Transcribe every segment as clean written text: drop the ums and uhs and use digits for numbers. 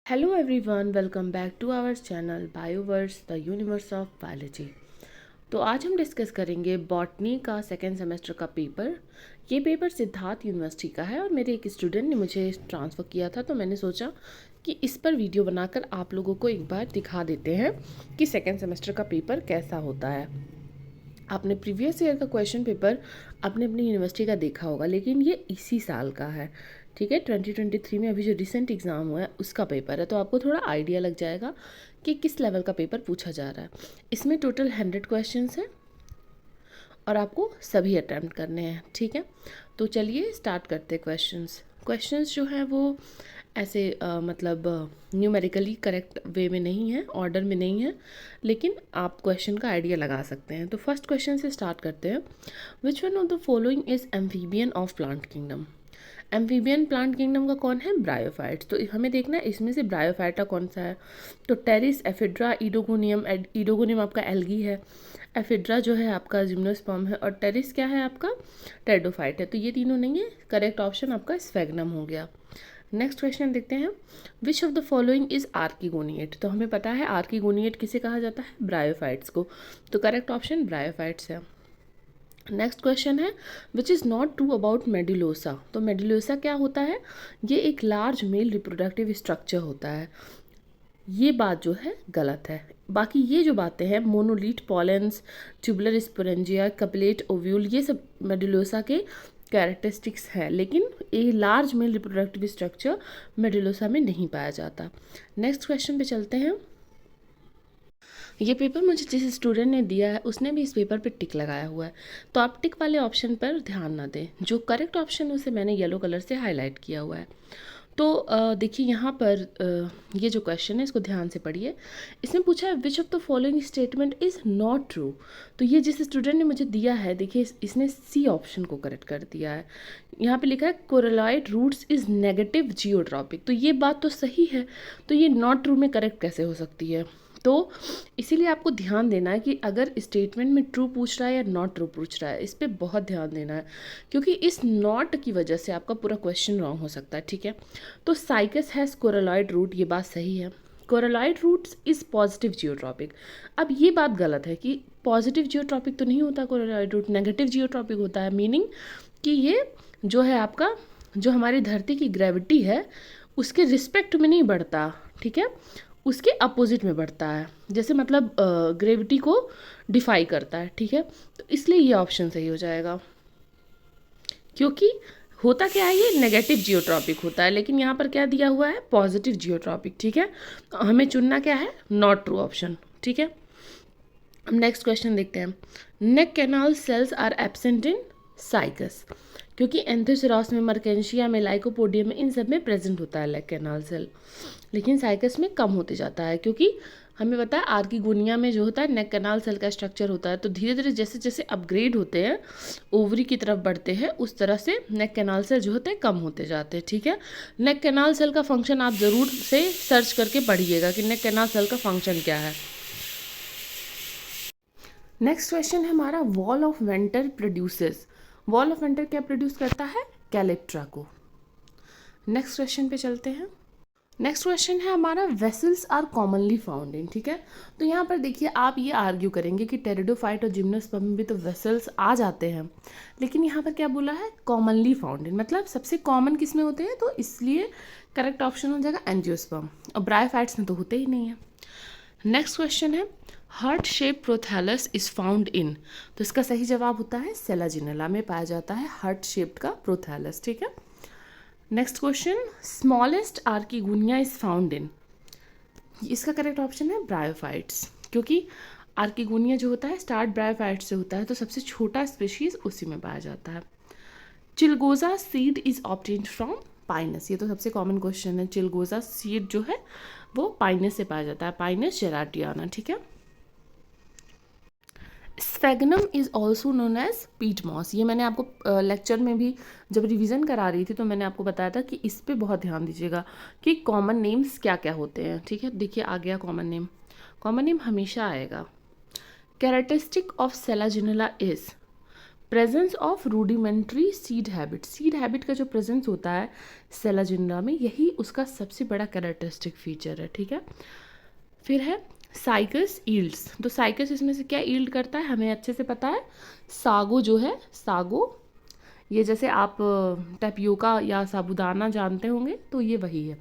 Hello everyone, welcome back to our channel Bioverse the Universe of Biology। तो आज हम discuss करेंगे botany का सेकेंड सेमेस्टर का पेपर। ये पेपर सिद्धार्थ यूनिवर्सिटी का है और मेरे एक स्टूडेंट ने मुझे ट्रांसफ़र किया था, तो मैंने सोचा कि इस पर वीडियो बनाकर आप लोगों को एक बार दिखा देते हैं कि सेकेंड सेमेस्टर का पेपर कैसा होता है। आपने प्रीवियस ईयर का क्वेश्चन पेपर आपने अपनी यूनिवर्सिटी का देखा होगा, लेकिन ये इसी साल का है, ठीक है। 2023 में अभी जो रिसेंट एग्ज़ाम हुआ है उसका पेपर है, तो आपको थोड़ा आइडिया लग जाएगा कि किस लेवल का पेपर पूछा जा रहा है। इसमें टोटल 100 क्वेश्चंस हैं और आपको सभी अटैम्प्ट करने हैं, ठीक है। तो चलिए स्टार्ट करते हैं। क्वेश्चंस जो हैं वो ऐसे मतलब न्यूमेरिकली करेक्ट वे में नहीं है, ऑर्डर में नहीं है, लेकिन आप क्वेश्चन का आइडिया लगा सकते हैं। तो फर्स्ट क्वेश्चन से स्टार्ट करते हैं। विच one of the following is amphibian of plant kingdom? Amphibian plant kingdom का कौन है? ब्रायोफाइट्स। तो हमें देखना है इसमें से ब्रायोफाइटा कौन सा है। तो टेरिस, एफिड्रा, ईडोगोनियम। ईडोगोनियम आपका एल्गी है, एफिड्रा जो है आपका जिम्नोस्पर्म है, और टेरिस क्या है आपका? टेरिडोफाइट है। तो ये तीनों नहीं है, करेक्ट ऑप्शन आपका स्फेग्नम हो गया। नेक्स्ट क्वेश्चन देखते हैं। Which of the following is archegoniate? तो हमें पता है आर्किगोनिएट किसे कहा जाता है? ब्रायोफाइट्स को। तो करेक्ट ऑप्शन ब्रायोफाइट्स है। नेक्स्ट क्वेश्चन है which is not true about Medullosa? तो मेडुलोसा क्या होता है? ये एक लार्ज मेल रिप्रोडक्टिव स्ट्रक्चर होता है। ये बात जो है गलत है। बाकी ये जो बातें हैं, monolete, pollens, tubular sporangia, cupulate, ovule, ये सब मेडुलोसा के कैरेक्टरिस्टिक्स हैं, लेकिन ये large male reproductive structure Medullosa में नहीं पाया जाता। नेक्स्ट क्वेश्चन पे चलते हैं। ये पेपर मुझे जिस स्टूडेंट ने दिया है उसने भी इस पेपर पे टिक लगाया हुआ है, तो आप टिक वाले ऑप्शन पर ध्यान ना दें। जो करेक्ट ऑप्शन है उसे मैंने येलो कलर से हाईलाइट किया हुआ है। तो देखिए यहाँ पर ये जो क्वेश्चन है इसको ध्यान से पढ़िए। इसमें पूछा है विच of the following statement is not true? तो ये जिस स्टूडेंट ने मुझे दिया है, देखिए इसने सी ऑप्शन को करेक्ट कर दिया है। यहाँ पे लिखा है कोरलॉइड रूट्स इज़ नेगेटिव जियोट्रॉपिक। तो ये बात तो सही है, तो ये नॉट ट्रू में करेक्ट कैसे हो सकती है? तो इसीलिए आपको ध्यान देना है कि अगर स्टेटमेंट में ट्रू पूछ रहा है या नॉट ट्रू पूछ रहा है, इस पर बहुत ध्यान देना है, क्योंकि इस नॉट की वजह से आपका पूरा क्वेश्चन रॉन्ग हो सकता है, ठीक है। तो साइकस हैज़ कोरलॉइड रूट, ये बात सही है। कोरलॉइड रूट्स इज़ पॉजिटिव जियोट्रॉपिक। अब ये बात गलत है कि पॉजिटिव जियोट्रॉपिक तो नहीं होता कोरलॉइड रूट, नेगेटिव जियोट्रॉपिक होता है। मीनिंग कि ये जो है आपका, जो हमारी धरती की ग्रेविटी है उसके रिस्पेक्ट में नहीं बढ़ता, ठीक है, उसके अपोजिट में बढ़ता है। जैसे मतलब ग्रेविटी को डिफाई करता है, ठीक है। तो इसलिए ये ऑप्शन सही हो जाएगा, क्योंकि होता क्या है, ये नेगेटिव जियोट्रॉपिक होता है, लेकिन यहाँ पर क्या दिया हुआ है? पॉजिटिव जियोट्रॉपिक, ठीक है। तो हमें चुनना क्या है? नॉट ट्रू ऑप्शन, ठीक है। हम नेक्स्ट क्वेश्चन देखते हैं। Neck canal cells are absent in Cycas, क्योंकि एंथोसेरॉस में, मर्केंशिया में, लाइकोपोडियम में, इन सब में प्रेजेंट होता है नेक कैनाल सेल, लेकिन साइकस में कम होते जाता है, क्योंकि हमें पता है आर्किगोनिया में जो होता है नेक कैनाल सेल का स्ट्रक्चर होता है। तो धीरे धीरे जैसे जैसे अपग्रेड होते हैं, ओवरी की तरफ बढ़ते हैं, उस तरह से नेक कैनाल सेल जो होते हैं कम होते जाते हैं, ठीक है। नेक कैनाल सेल का फंक्शन आप ज़रूर से सर्च करके पढ़िएगा कि नेक कैनाल सेल का फंक्शन क्या है। नेक्स्ट क्वेश्चन है हमारा, wall of venter produces. Wall of venter क्या प्रोड्यूस करता है? कैलेप्ट्रा को। नेक्स्ट क्वेश्चन पे चलते हैं। नेक्स्ट क्वेश्चन है हमारा, vessels are commonly found in, ठीक है। तो यहाँ पर देखिए आप ये आर्ग्यू करेंगे कि टेरिडोफाइट और जिम्नोस्पर्म में भी तो वेसल्स आ जाते हैं, लेकिन यहाँ पर क्या बोला है? कॉमनली फाउंड इन, मतलब सबसे कॉमन किस में होते हैं? तो इसलिए करेक्ट ऑप्शन हो जाएगा एंजियोस्पर्म, और ब्रायोफाइट्स में तो होते ही नहीं है। नेक्स्ट क्वेश्चन है, heart shape prothallus is found in. तो इसका सही जवाब होता है सेलाजिनेला में पाया जाता है हार्ट शेप्ड का प्रोथैलस, ठीक है। Next question, smallest archegonia is found in. इसका करेक्ट ऑप्शन है ब्रायोफाइट्स, क्योंकि आर्किगोनिया जो होता है स्टार्ट ब्रायोफाइट्स से होता है, तो सबसे छोटा स्पेशीज उसी में पाया जाता है। चिलगोजा seed is obtained from Pinus. ये तो सबसे कॉमन क्वेश्चन है। चिलगोजा सीड जो है वो पाइनस से पाया जाता है, पाइनस जेराटियाना, ठीक है। Sphagnum is also known as peat moss. ये मैंने आपको लेक्चर में भी जब रिवीजन करा रही थी तो मैंने आपको बताया था कि इस पे बहुत ध्यान दीजिएगा कि कॉमन नेम्स क्या क्या होते हैं, ठीक है। देखिए आ गया कॉमन नेम, कॉमन नेम हमेशा आएगा। Characteristic of Selaginella is presence of rudimentary seed habit, seed habit का जो प्रेजेंस होता है सेलाजिंडा में, यही उसका सबसे बड़ा कैरेक्टरिस्टिक फीचर है, ठीक है। फिर है साइकस ईल्ड्स, तो साइकस इसमें से क्या ईल्ड करता है हमें अच्छे से पता है, सागो जो है, सागो, ये जैसे आप टैपियोका या साबूदाना जानते होंगे तो ये वही है,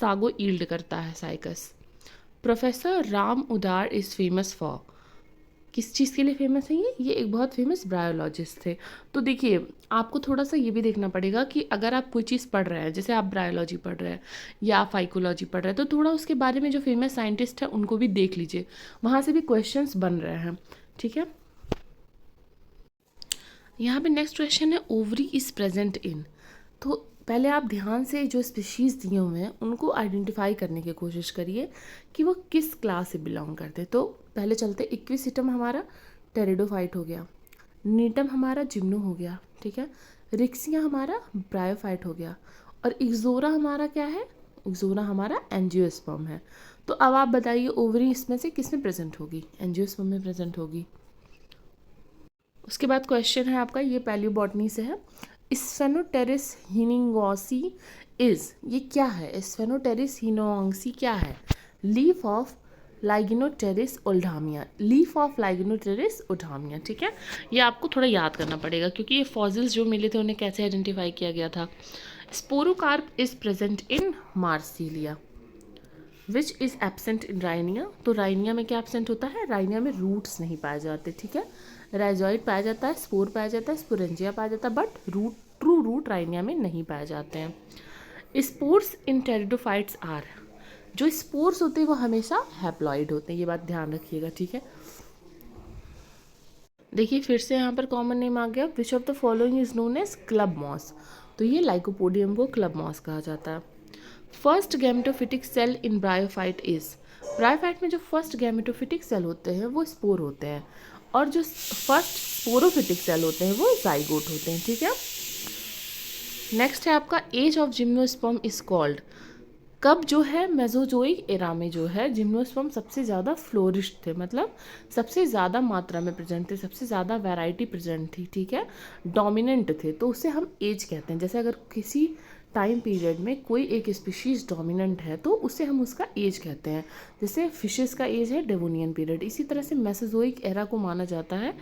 सागो ईल्ड करता है साइकस। प्रोफेसर राम उदार इज़ फेमस फॉर, किस चीज़ के लिए फेमस है ये एक बहुत फेमस ब्रायोलॉजिस्ट थे। तो देखिए आपको थोड़ा सा ये भी देखना पड़ेगा कि अगर आप कोई चीज़ पढ़ रहे हैं, जैसे आप ब्रायोलॉजी पढ़ रहे हैं या फाइकोलॉजी पढ़ रहे हैं, तो थोड़ा उसके बारे में जो फेमस साइंटिस्ट है उनको भी देख लीजिए, वहाँ से भी क्वेश्चंस बन रहे हैं, ठीक है। यहाँ पे नेक्स्ट क्वेश्चन है ओवरी इज़ प्रेजेंट इन, तो पहले आप ध्यान से जो स्पीशीज़ दिए हुए हैं उनको आइडेंटिफाई करने की कोशिश करिए कि वो किस क्लास से बिलोंग करते हैं। तो पहले चलते, इक्विसिटम हमारा टेरिडोफाइट हो गया, नीटम हमारा जिम्नो हो गया, ठीक है, रिक्सिया हमारा ब्रायोफाइट हो गया, और इक्सोरा हमारा क्या है, इक्सोरा हमारा एंजियोस्पर्म है। तो अब आप बताइए ओवरी इसमें से किस में प्रेजेंट होगी, एंजियोस्पर्म में प्रेजेंट होगी। उसके बाद क्वेश्चन है आपका, ये पैलियोबॉटनी से है, स्फेनोटेरिस हिनिंगोसी इज, ये क्या है, स्फेनोटेरिस हिनोंगसी क्या है, लीफ ऑफ लाइगिनोटेरिस ओल्डामिया, लीफ ऑफ लाइगिनोटेरिस ओल्डामिया, ठीक है। ये आपको थोड़ा याद करना पड़ेगा क्योंकि ये फॉसिल्स जो मिले थे उन्हें कैसे आइडेंटिफाई किया गया था। Sporocarp is present in Marsilea which is absent in Rhynia, तो राइनिया में क्या एबसेंट होता है, राइनिया में रूट्स नहीं पाए जाते, ठीक है। राइजोइड पाया जाता है, स्पोर पाया जाता है, स्पोरेंजिया पाया जाता है, but root, true root rhynia में नहीं पाए जाते हैं। स्पोर्स इन टेरिडोफाइट्स आर, जो स्पोर्स होते हैं वो हमेशा हैप्लॉइड होते हैं, ये बात ध्यान रखिएगा, ठीक है। देखिए फिर से यहाँ पर कॉमन नेम आ गया, which of the following is known as club moss, तो ये लाइकोपोडियम को क्लब मॉस कहा जाता है। First gametophytic cell in bryophyte is, bryophyte में जो फर्स्ट गैमेटोफिटिक सेल होते हैं वो स्पोर होते हैं, और जो फर्स्ट स्पोरोफिटिक सेल होते हैं वो जाइगोट होते हैं, ठीक है। नेक्स्ट है आपका age of gymnosperm is called, कब जो है मेसोजोइक एरा में जो है जिम्नोस्पर्म सबसे ज़्यादा फ्लोरिश थे, मतलब सबसे ज़्यादा मात्रा में प्रेजेंट थे, सबसे ज़्यादा वैरायटी प्रेजेंट थी, ठीक है, डोमिनेंट थे, तो उसे हम एज कहते हैं। जैसे अगर किसी टाइम पीरियड में कोई एक स्पीशीज़ डोमिनेंट है तो उसे हम उसका एज कहते हैं, जैसे फिशेस का एज है डेवोनियन पीरियड, इसी तरह से मेसोजोइक एरा को माना जाता है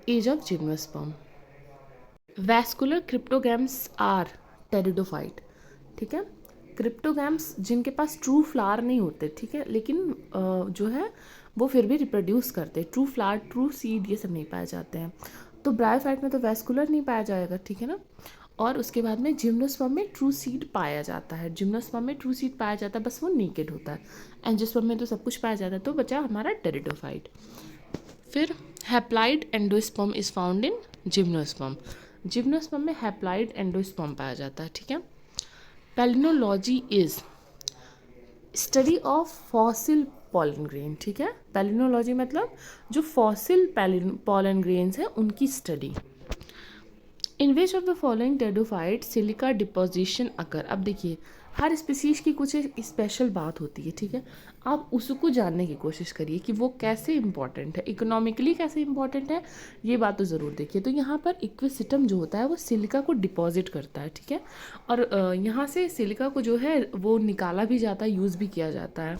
age of gymnosperm. Vascular cryptogams are pteridophyte, ठीक है, क्रिप्टोगैम्स जिनके पास ट्रू फ्लावर नहीं होते, ठीक है, लेकिन जो है वो फिर भी रिप्रोड्यूस करते, ट्रू फ्लावर, ट्रू सीड ये सब नहीं पाए जाते हैं। तो ब्रायोफाइट में तो वैस्कुलर नहीं पाया जाएगा, ठीक है ना। और उसके बाद में जिम्नोस्पर्म में ट्रू सीड पाया जाता है, जिम्नोस्पर्म में ट्रू सीड पाया जाता है, बस वो नेकेड होता है। एंजियोस्पर्म में तो सब कुछ पाया जाता है, तो बचा हमारा टेरिडोफाइट। फिर haploid endosperm is found in gymnosperm, gymnosperm में हैप्लाइड एंडोस्पर्म पाया जाता है, ठीक है। Palynology is study of fossil pollen grain, ठीक है, पैलिनोलॉजी मतलब जो फॉसिल पॉलन ग्रेन्स हैं उनकी स्टडी। In which of the following pteridophyte silica deposition occur, अब देखिए हर स्पीसीज की कुछ एक स्पेशल बात होती है, ठीक है, आप उसको जानने की कोशिश करिए कि वो कैसे इंपॉर्टेंट है, इकोनॉमिकली कैसे इंपॉर्टेंट है, ये बात तो ज़रूर देखिए। तो यहाँ पर इक्विसिटम जो होता है वो सिलिका को डिपॉजिट करता है, ठीक है, और यहाँ से सिलिका को जो है वो निकाला भी जाता है, यूज़ भी किया जाता है।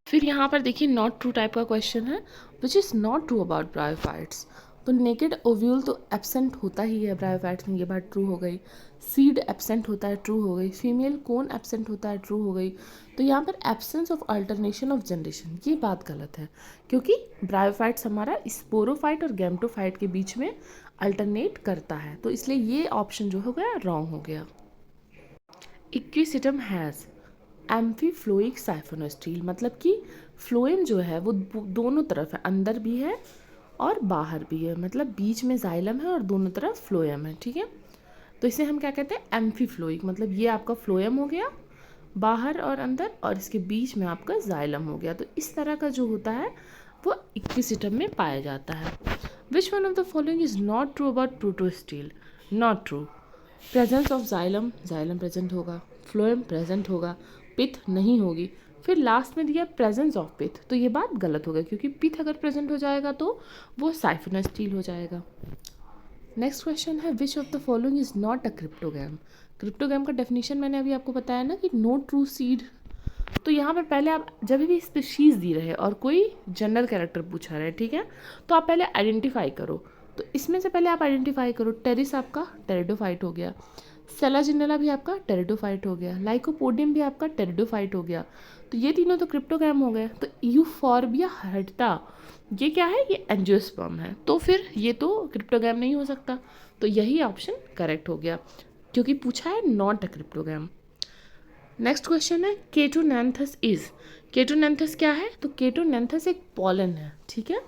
फिर यहाँ पर देखिए नॉट ट्रू टाइप का क्वेश्चन है, which is not true about bryophytes, तो नेकेड ओव्यूल तो एब्सेंट होता ही है ब्रायोफाइट्स में, ये बात ट्रू हो गई। सीड एब्सेंट होता है, ट्रू हो गई। फीमेल कोन एब्सेंट होता है, ट्रू हो गई। तो यहाँ पर absence of alternation of generation, ये बात गलत है, क्योंकि ब्रायोफाइट्स हमारा स्पोरोफाइट और गैमेटोफाइट के बीच में अल्टरनेट करता है, तो इसलिए ये ऑप्शन जो हो गया रॉन्ग हो गया। इक्विसिटम हैज़ एम्फीफ्लोइक साइफोनोस्टील, मतलब कि फ्लोएम जो है वो दोनों तरफ है, अंदर भी है और बाहर भी है, मतलब बीच में जाइलम है और दोनों तरफ फ्लोएम है, ठीक है। तो इसे हम क्या कहते हैं, एम्फीफ्लोइक, मतलब ये आपका फ्लोएम हो गया बाहर और अंदर, और इसके बीच में आपका जाइलम हो गया। तो इस तरह का जो होता है वो इक्विसिटम में पाया जाता है। Which one of the following is not true about protostele, not true. Presence of xylem, xylem present होगा, फ्लोएम प्रेजेंट होगा, पिथ नहीं होगी। फिर लास्ट में दिया प्रेजेंस ऑफ पिथ, तो ये बात गलत हो गई, क्योंकि पिथ अगर प्रेजेंट हो जाएगा तो वो साइफोनस स्टील हो जाएगा। नेक्स्ट क्वेश्चन है विच of the following is not a cryptogram. Cryptogram का डेफिनेशन मैंने अभी आपको बताया ना कि नो ट्रू सीड। तो यहाँ पर पहले आप जब भी स्पीशीज़ दी रहे और कोई जनरल कैरेक्टर पूछा रहे, ठीक है, तो आप पहले आइडेंटिफाई करो। तो इसमें से पहले आप आइडेंटिफाई करो। टेरिस आपका टेरिडोफाइट हो गया, सेलाजिनेला भी आपका टेरिडोफाइट हो गया, लाइकोपोडियम भी आपका टेरिडोफाइट हो गया। तो ये तीनों तो क्रिप्टोग्राम हो गए। तो यूफॉर्बिया हर्टा ये क्या है, ये एंजियोस्पर्म है। तो फिर ये तो क्रिप्टोग्राम नहीं हो सकता। तो यही ऑप्शन करेक्ट हो गया क्योंकि पूछा है not a cryptogram. Next question है केटोनैंथस इज। केटोनैंथस क्या है, तो केटोनैंथस एक पॉलन है, ठीक है।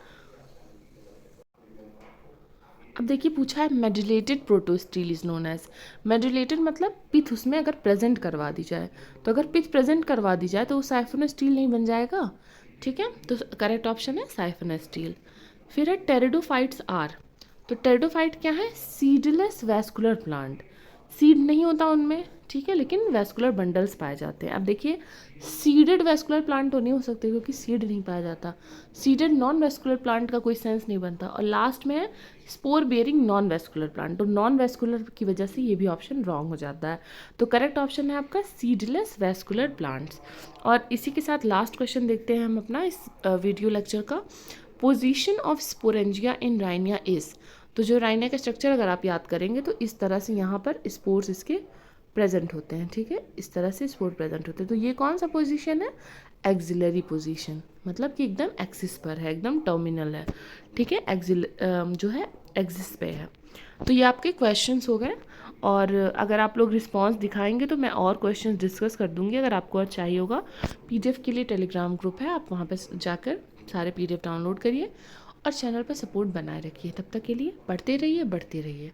अब देखिए पूछा है medullated protostele is known as. Medullated मतलब पिथ उसमें अगर प्रेजेंट करवा दी जाए, तो अगर पिथ प्रेजेंट करवा दी जाए तो वो साइफोनस स्टील नहीं बन जाएगा, ठीक है। तो करेक्ट ऑप्शन है साइफोनस स्टील। फिर है टेरिडोफाइट्स आर। तो टेरिडोफाइट क्या है, सीडलेस वैस्कुलर प्लांट। सीड नहीं होता उनमें, ठीक है, लेकिन वैस्कुलर बंडल्स पाए जाते हैं। अब देखिए सीडेड वैस्कुलर प्लांट तो नहीं हो सकते क्योंकि सीड नहीं पाया जाता। सीडेड नॉन वैस्कुलर प्लांट का कोई सेंस नहीं बनता। और लास्ट में है spore bearing non vascular plant. तो नॉन वैस्कुलर की वजह से ये भी ऑप्शन रॉन्ग हो जाता है। तो करेक्ट ऑप्शन है आपका सीडलेस वैस्कुलर प्लांट्स। और इसी के साथ लास्ट क्वेश्चन देखते हैं हम अपना इस वीडियो लेक्चर का। Position of sporangia in Rhynia is. तो जो राइनिया का स्ट्रक्चर अगर आप याद करेंगे तो इस तरह से यहाँ पर स्पोर्स इसके प्रेजेंट होते हैं, ठीक है, इस तरह से स्पोर प्रेजेंट होते हैं। तो ये कौन सा पोजीशन है, एक्सिलरी पोजीशन, मतलब कि एकदम एक्सिस पर है, एकदम टर्मिनल है, ठीक है, जो है एक्सिस पे है। तो ये आपके क्वेश्चंस हो गए। और अगर आप लोग रिस्पांस दिखाएंगे तो मैं और क्वेश्चंस डिस्कस कर दूंगी। अगर आपको और चाहिए होगा, पीडीएफ के लिए टेलीग्राम ग्रुप है, आप वहाँ पर जाकर सारे पीडीएफ डाउनलोड करिए और चैनल पर सपोर्ट बनाए रखिए। तब तक के लिए पढ़ते रहिए, बढ़ते रहिए।